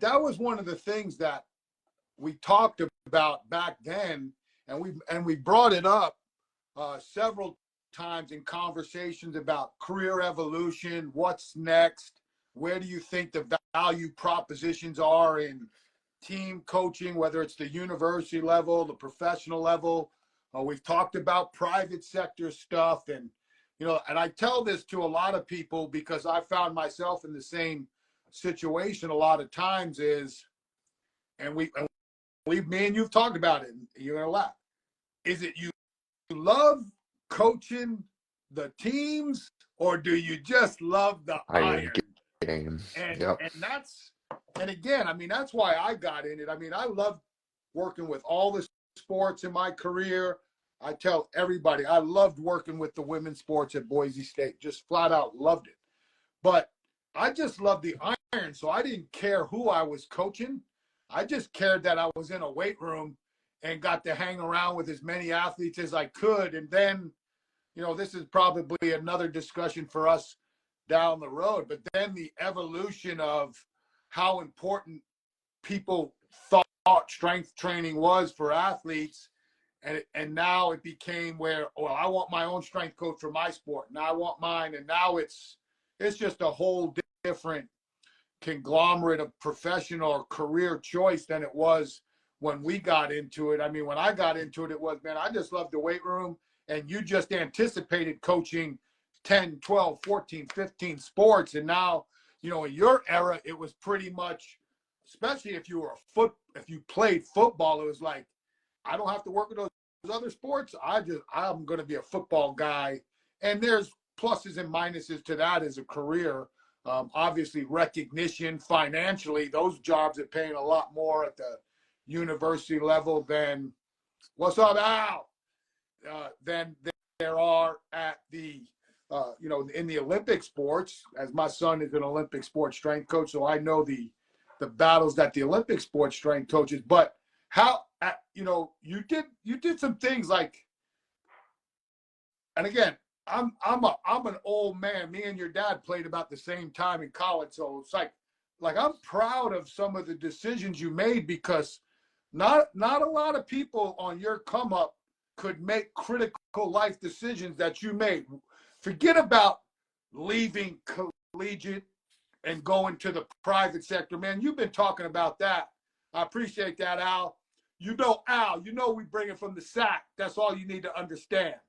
that was one of the things that we talked about back then, and we brought it up several times in conversations about career evolution, what's next, where do you think the value propositions are in team coaching, whether it's the university level, the professional level. We've talked about private sector stuff, and and I tell this to a lot of people because I found myself in the same situation a lot of times. Me and you've talked about it. And you're gonna laugh. Is it you love coaching the teams, or do you just love the iron game? And Yep. and again, I mean, that's why I got in it. I mean, I love working with all the sports in my career. I tell everybody I loved working with the women's sports at Boise State. Just flat out loved it. But I just loved the iron, so I didn't care who I was coaching. I just cared that I was in a weight room and got to hang around with as many athletes as I could. And then, this is probably another discussion for us down the road, but then the evolution of how important people thought strength training was for athletes. And now it became where, well, I want my own strength coach for my sport, and I want mine. And now it's just a whole different conglomerate of professional or career choice than it was when we got into it. I mean, when I got into it, it was, man, I just loved the weight room, and you just anticipated coaching 10, 12, 14, 15 sports. And now, in your era, it was pretty much, especially if you played football, it was like, I don't have to work with those other sports. I'm going to be a football guy. And there's pluses and minuses to that as a career. Obviously, recognition financially, those jobs are paying a lot more at the university level than what's up, Al? Than there are at the in the Olympic sports. As my son is an Olympic sports strength coach, so I know the battles that the Olympic sports strength coaches. But how you did some things like, and again, I'm an old man. Me and your dad played about the same time in college, so it's like I'm proud of some of the decisions you made, because not a lot of people on your come up could make critical life decisions that you made. Forget about leaving collegiate and going to the private sector, man. You've been talking about that. I appreciate that, Al. Al, we bring it from the sack. That's all you need to understand.